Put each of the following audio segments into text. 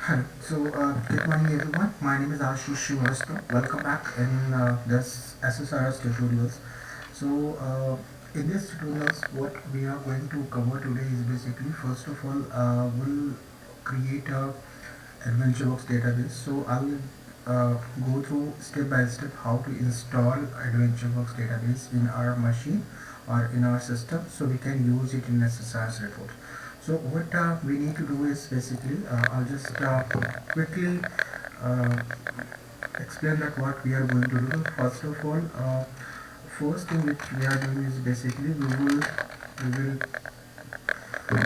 Hello. Good morning, everyone. My name is Ashish Srivastava. Welcome back in this SSRS tutorials. In this tutorials, what we are going to cover today is basically, first of all, we'll create a AdventureWorks database. So, I'll go through step by step how to install AdventureWorks database in our machine or in our system so we can use it in SSRS report. So what we need to do is basically, I'll just quickly uh, explain that what we are going to do. First of all, first thing which we are doing is basically we will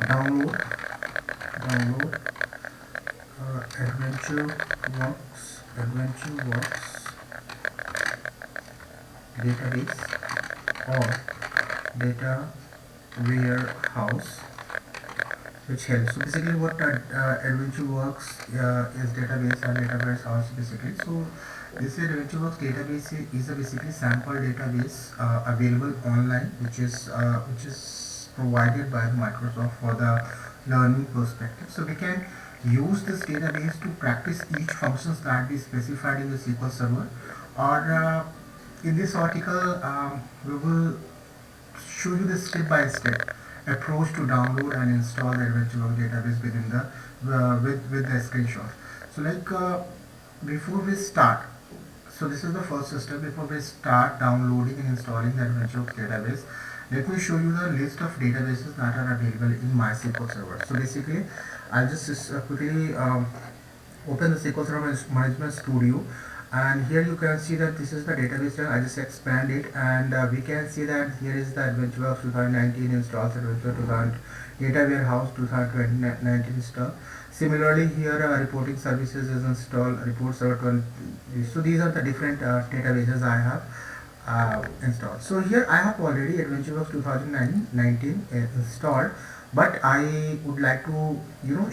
download AdventureWorks database or Dataware House, which helps. So basically what AdventureWorks is database or Dataware House basically. So this AdventureWorks database is a basically sample database available online, which is provided by Microsoft for the learning perspective. So we can use this database to practice each functions that we specified in the SQL Server. Or in this article, we will show you the step-by-step approach to download and install the AdventureWorks database within the with the screenshot. So before we start, so this is the first step. Before we start downloading and installing the AdventureWorks database, let me show you the list of databases that are available in MySQL Server. So basically, I'll just quickly open the SQL Server Management Studio, and here you can see that this is the database that I just expand it, and we can see that here is the AdventureWorks 2019 installs, Adventure 2000 Dataware House 2019 install. Similarly, here reporting services is installed, report server 20. So these are the different databases I have installed. So here I have already AdventureWorks 2019 installed, but I would like to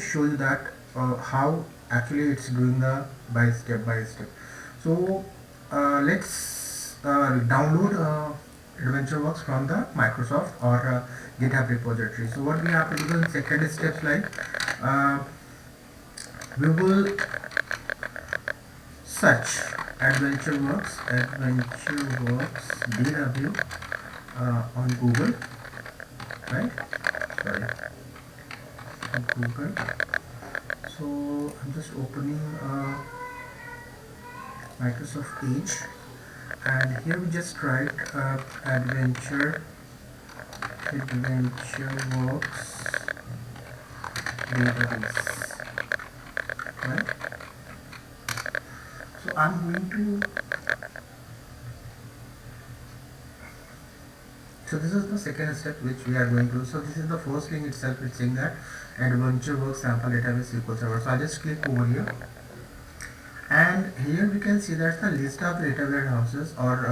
show you that how actually it's doing the by step by step. So let's download AdventureWorks from the Microsoft or GitHub repository. So what we have to do in second steps, like uh, we will search AdventureWorks DW on Google, right? Sorry, on Google. So I'm just opening Microsoft page, and here we just write AdventureWorks database, right? So I'm going to, so this is the second step which we are going to do. So this is the first link itself. It's saying that AdventureWorks sample database SQL Server. So I just click over here, and here we can see that's the list of the data warehouses, or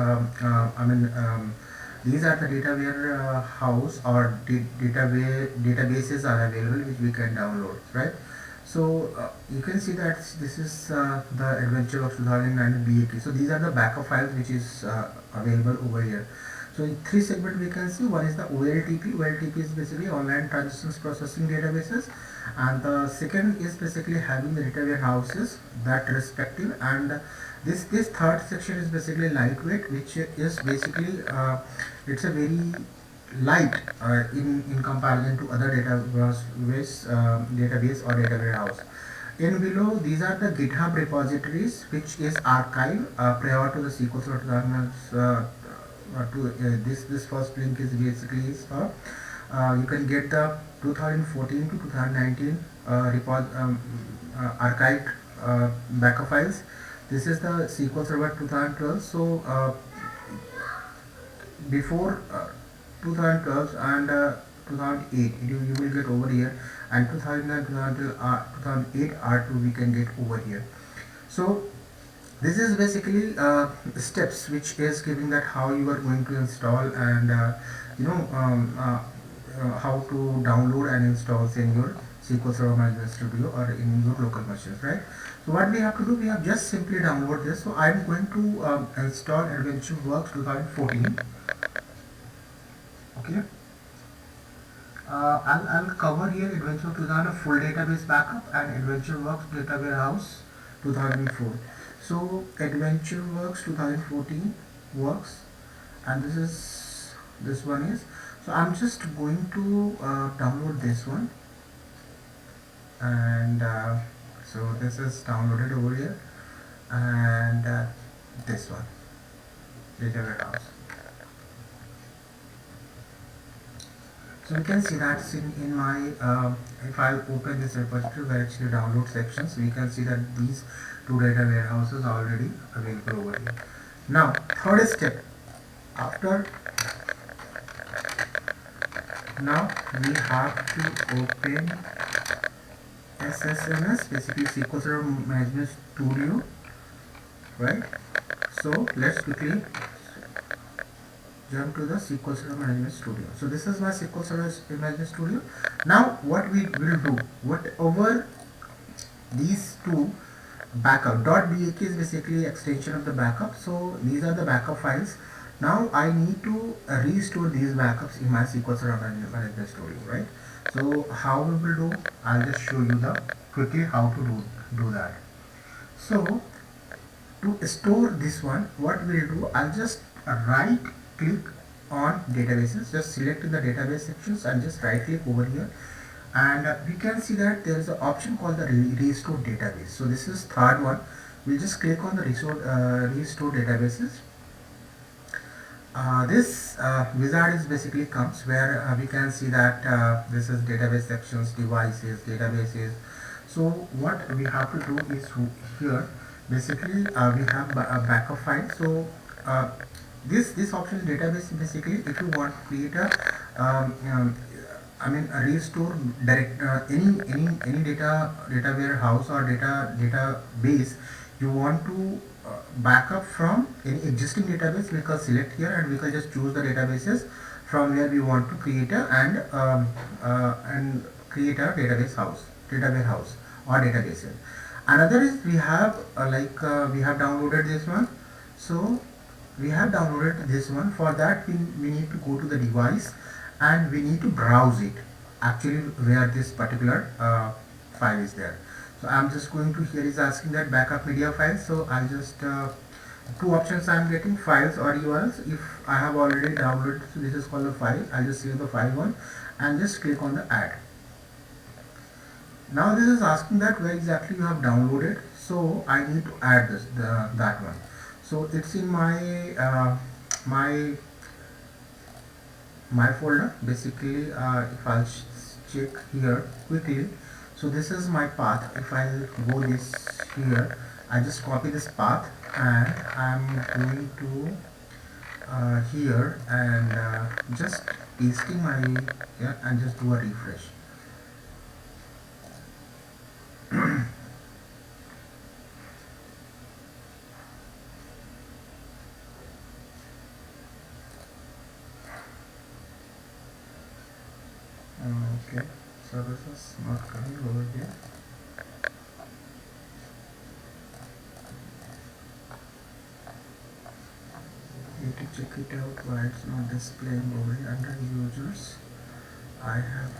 these are the data warehouse or databases are available which we can download, right? So you can see that this is the AdventureWorks 2009 BAT. So these are the backup files which is available over here. So in three segments we can see, one is the OLTP. OLTP is basically online transactions processing databases, and the second is basically having the data warehouses that respective, and this third section is basically lightweight, which is basically it's a very light in comparison to other database or data warehouse. In below, these are the GitHub repositories which is archived prior to the SQL Server this first link is basically is for you can get the 2014 to 2019 archived backup files. This is the SQL Server 2012. So before 2012 and 2008 you will get over here, and 2009 2008 R2 we can get over here. So this is basically steps which is giving that how you are going to install, and how to download and install in your SQL Server Management Studio or in your local machines, right? So what we have to do, we have just simply download this. So I'm going to install AdventureWorks 2014. Okay, I'll cover here Adventure 2000 full database backup and Adventure Works Dataware House 2004. So Adventure Works 2014 works, and this one is. So I'm just going to download this one, and so this is downloaded over here, and this one, Dataware House. So we can see that's in my, if I open this repository where actually download sections, we can see that these two data warehouses are already available over here. Now, third step, after, now we have to open SSMS, basically SQL Server Management Studio, right? So let's quickly jump to the SQL Server Management Studio. So this is my SQL Server Management Studio. Now what we will do, whatever these two backup, .bak is basically extension of the backup. So these are the backup files. Now I need to restore these backups in my SQL Server Management Studio, right? So how we will do, I'll just show you the quickly how to do that. So to store this one, what we'll do, I'll just right click on databases, just select the database sections and just right click over here, and we can see that there is an option called the restore database. So this is third one. We'll just click on the restore databases. This wizard is basically comes where we can see that this is database sections, devices, databases. So what we have to do is here basically we have a backup file. So this option database, basically if you want to create a restore direct any data warehouse or database you want to backup from any existing database, we can select here and we can just choose the databases from where we want to create and create a data warehouse or databases. Another is we have we have downloaded this one. So we have downloaded this one. For that we need to go to the device and we need to browse it actually where this particular file is there. So I'm just going to, here is asking that backup media file. So I'll just two options I'm getting, files or URLs. If I have already downloaded, so this is called the file, I'll just select the file one and just click on the add. Now this is asking that where exactly you have downloaded, so I need to add that one. So it's in my my folder basically. If I'll check here quickly, so this is my path. If I'll go this here, I just copy this path and I'm going to here and just pasting my here and just do a refresh. Okay, so this is not coming over here. Need to check it out why it's not displaying over here. Under users I have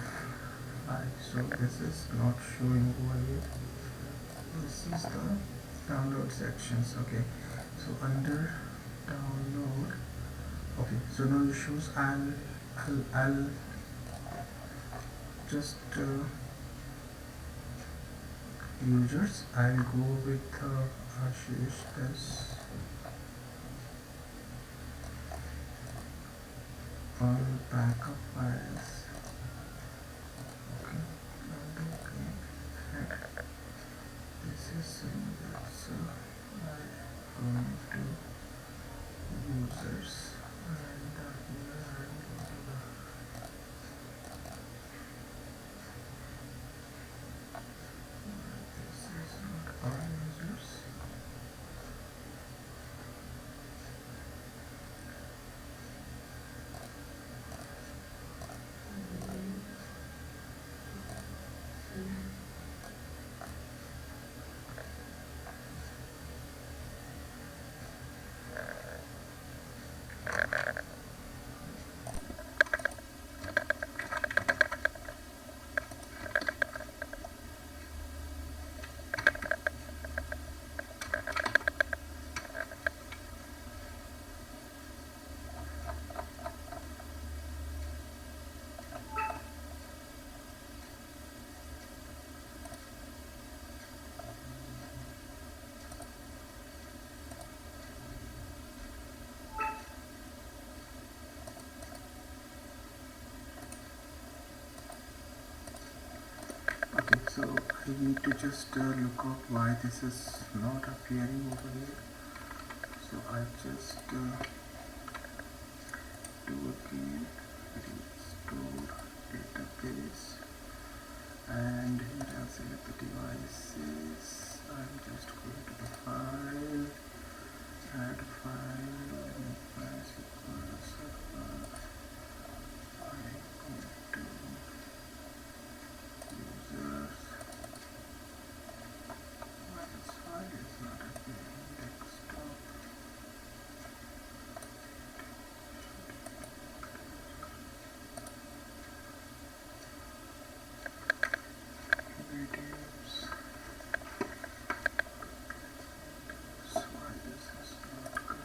so this is not showing over here. This is the download sections. Okay, so under download, okay, so no issues. I'll just users, I'll go with Ashish this all backup files. Okay, okay. This is that's I'm going to users and here So I need to just look up why this is not appearing over here. So I just do again restore database, and here I'll select the devices. I'm just going to the file, add file, MySQL server. I'm going to users. Why this file is not appearing? Desktop. Videos. So why this is not coming?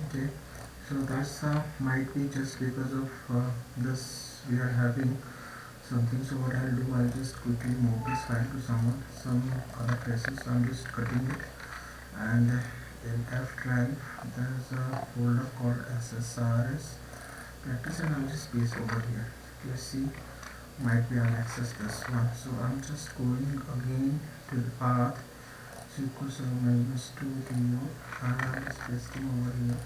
Okay, so that's might be just because of this we are having something. So what I'll do, I'll just quickly move this file to some other places. So I'm just cutting it, and in F drive there's a folder called SSRS practice, and I'll just paste over here. Let's see, might be I'll access this one. So I'm just going again to the path SQL Server minus 2 DO, and I'm just pasting over here.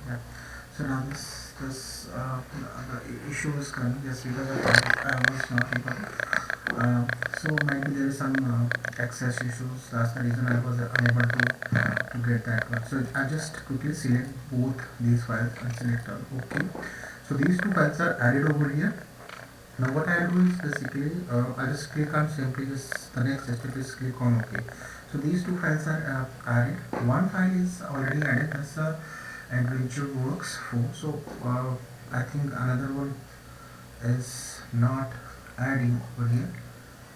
Yeah. So now the issue is coming just because I was not able. So maybe there is some access issues. That's the reason I was unable to get that one. So I just quickly select both these files and select all. Okay. So these two files are added over here. Now what I do is basically I just click on simply just the next step is click on OK. So these two files are added. One file is already added, that's the Adventure Works 4. So I think another one is not adding over here.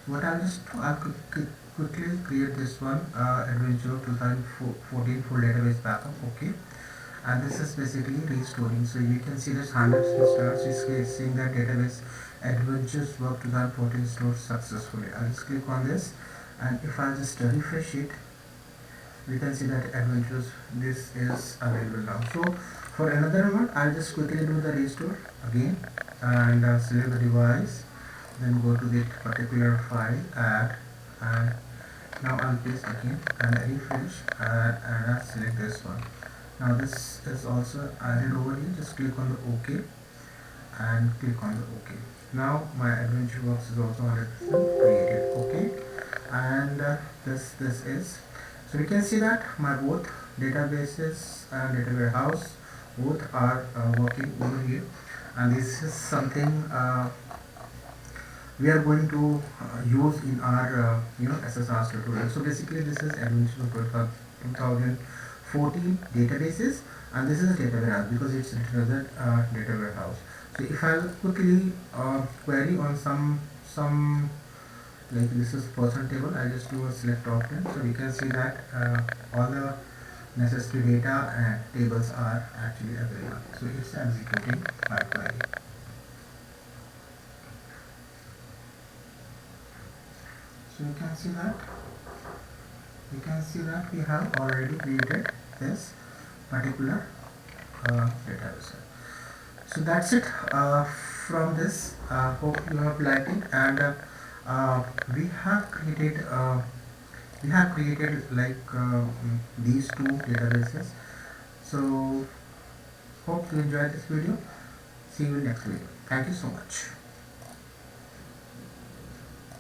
What I'll just do, I'll quickly create this one, Adventure 2014 full database backup. Okay. And this is basically restoring. So you can see this 100 stars is saying that database Adventures Work 2014 stored successfully. I'll just click on this, and if I just refresh it, we can see that Adventures this is available now. So for another one, I'll just quickly do the restore again, and select the device, then go to the particular file, add, and now I'll paste again and refresh, and I'll select this one. Now this is also added over here. Just click on the OK and click on the OK. Now my AdventureWorks is also 100% created. OK, and this is, so we can see that my both databases and data warehouse both are working over here, and this is something we are going to use in our SSR tutorial. So basically this is admission 2014 databases, and this is data warehouse because it's another data warehouse. So if I'll quickly query on some, like this is person table, I just do a select option, so we can see that all the necessary data and tables are actually available. So it's executing my query. So you can see that we have already created this particular database. So that's it from this. Hope you have liked it, and we have created like these two databases. So hope you enjoyed this video. See you in next video. Thank you so much.